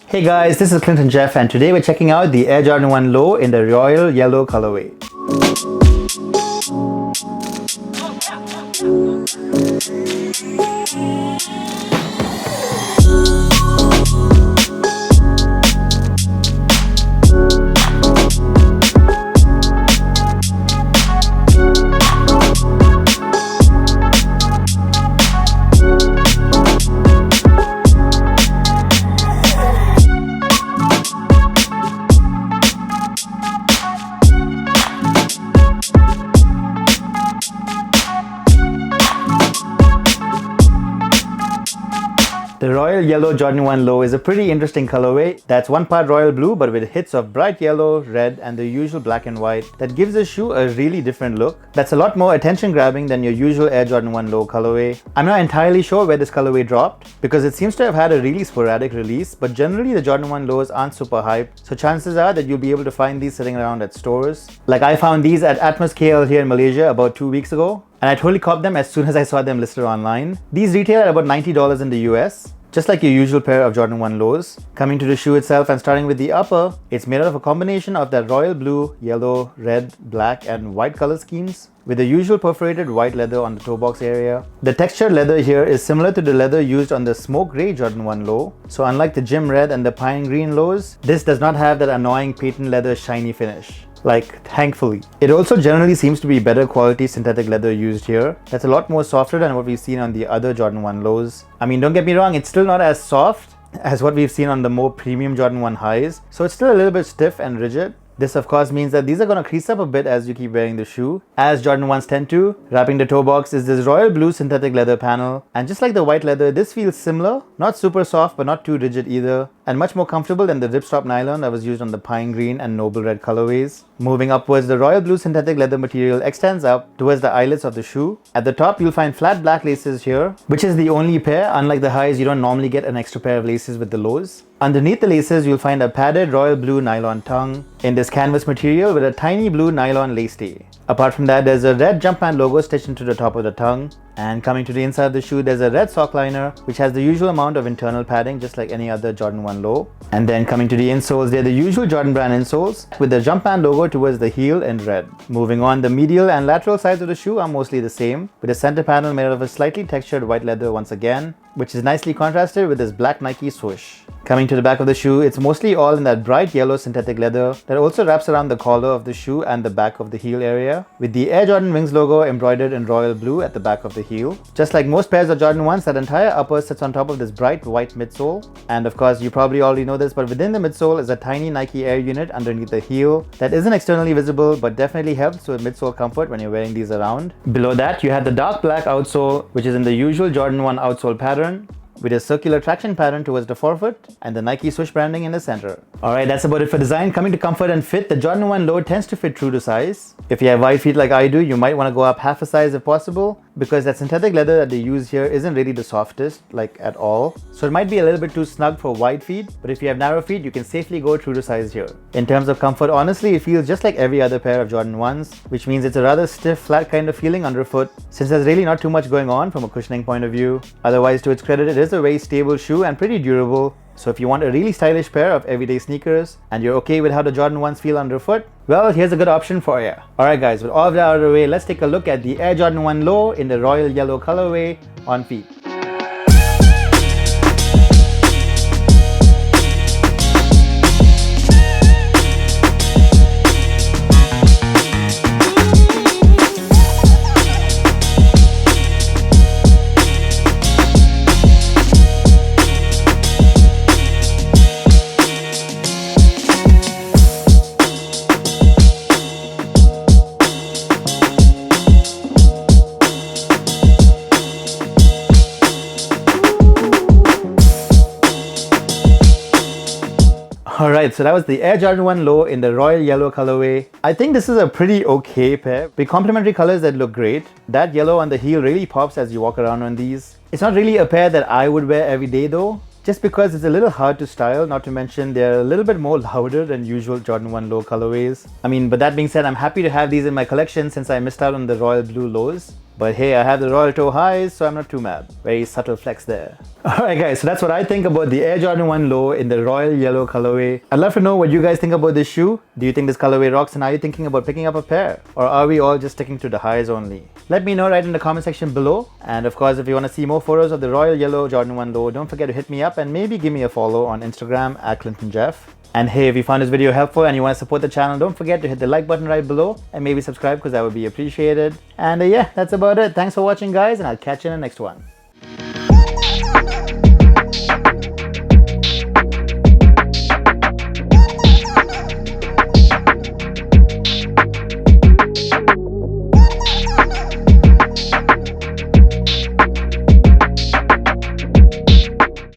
Hey guys, this is Clinton Jeff and today we're checking out the Air Jordan 1 Low in the royal yellow colorway. The royal yellow Jordan 1 Low is a pretty interesting colorway that's one part royal blue but with hits of bright yellow, red and the usual black and white that gives the shoe a really different look. That's a lot more attention grabbing than your usual Air Jordan 1 Low colorway. I'm not entirely sure where this colorway dropped because it seems to have had a really sporadic release, but generally the Jordan 1 Lows aren't super hyped, so chances are that you'll be able to find these sitting around at stores. Like I found these at Atmos KL here in Malaysia about 2 weeks ago. And I totally copped them as soon as I saw them listed online. These retail at about $90 in the US, just like your usual pair of Jordan 1 Lows. Coming to the shoe itself and starting with the upper, it's made out of a combination of that royal blue, yellow, red, black and white color schemes with the usual perforated white leather on the toe box area. The textured leather here is similar to the leather used on the smoke grey Jordan 1 Low. So unlike the gym red and the pine green lows, this does not have that annoying patent leather shiny finish. Like, thankfully. It also generally seems to be better quality synthetic leather used here. That's a lot more softer than what we've seen on the other Jordan 1 Lows. I mean, don't get me wrong, it's still not as soft as what we've seen on the more premium Jordan 1 Highs. So it's still a little bit stiff and rigid. This of course means that these are going to crease up a bit as you keep wearing the shoe, as Jordan 1s tend to. Wrapping the toe box is this royal blue synthetic leather panel, and just like the white leather, this feels similar, not super soft but not too rigid either, and much more comfortable than the ripstop nylon that was used on the pine green and noble red colorways. Moving upwards, the royal blue synthetic leather material extends up towards the eyelets of the shoe. At the top you'll find flat black laces here, which is the only pair. Unlike the highs, you don't normally get an extra pair of laces with the lows. Underneath the laces you'll find a padded royal blue nylon tongue in this canvas material with a tiny blue nylon lace stay. Apart from that, there's a red Jumpman logo stitched into the top of the tongue. And coming to the inside of the shoe, there's a red sock liner which has the usual amount of internal padding just like any other Jordan 1 Low. And then coming to the insoles, they're the usual Jordan brand insoles with the Jumpman logo towards the heel in red. Moving on, the medial and lateral sides of the shoe are mostly the same, with the center panel made out of a slightly textured white leather once again, which is nicely contrasted with this black Nike swoosh. Coming to the back of the shoe, it's mostly all in that bright yellow synthetic leather that also wraps around the collar of the shoe and the back of the heel area, with the Air Jordan Wings logo embroidered in royal blue at the back of the heel. Just like most pairs of Jordan 1s, that entire upper sits on top of this bright white midsole. And of course, you probably already know this, but within the midsole is a tiny Nike Air unit underneath the heel that isn't externally visible but definitely helps with midsole comfort when you're wearing these around. Below that, you have the dark black outsole, which is in the usual Jordan 1 outsole pattern, with a circular traction pattern towards the forefoot and the Nike swoosh branding in the center. Alright, that's about it for design. Coming to comfort and fit, the Jordan 1 Low tends to fit true to size. If you have wide feet like I do, you might want to go up half a size if possible, because that synthetic leather that they use here isn't really the softest, like at all. So it might be a little bit too snug for wide feet, but if you have narrow feet, you can safely go true to size here. In terms of comfort, honestly, it feels just like every other pair of Jordan 1s, which means it's a rather stiff, flat kind of feeling underfoot, since there's really not too much going on from a cushioning point of view. Otherwise, to its credit, it is a very stable shoe and pretty durable. So if you want a really stylish pair of everyday sneakers and you're okay with how the Jordan 1s feel underfoot, well, here's a good option for you. Alright guys, with all of that out of the way, let's take a look at the Air Jordan 1 Low in the royal yellow colorway on feet. Alright, so that was the Air Jordan 1 Low in the royal yellow colorway. I think this is a pretty okay pair with complementary colors that look great. That yellow on the heel really pops as you walk around on these. It's not really a pair that I would wear every day though, just because it's a little hard to style, not to mention they're a little bit more louder than usual Jordan 1 Low colorways. I mean, but that being said, I'm happy to have these in my collection since I missed out on the royal blue lows. But hey, I have the royal toe highs, so I'm not too mad. Very subtle flex there. Alright guys, so that's what I think about the Air Jordan 1 Low in the royal yellow colorway. I'd love to know what you guys think about this shoe. Do you think this colorway rocks, and are you thinking about picking up a pair? Or are we all just sticking to the highs only? Let me know right in the comment section below. And of course, if you want to see more photos of the royal yellow Jordan 1 Low, don't forget to hit me up and maybe give me a follow on Instagram at ClintonJeff. And hey, if you found this video helpful and you want to support the channel, don't forget to hit the like button right below and maybe subscribe, because that would be appreciated. And yeah, that's about it. Thanks for watching guys, and I'll catch you in the next one.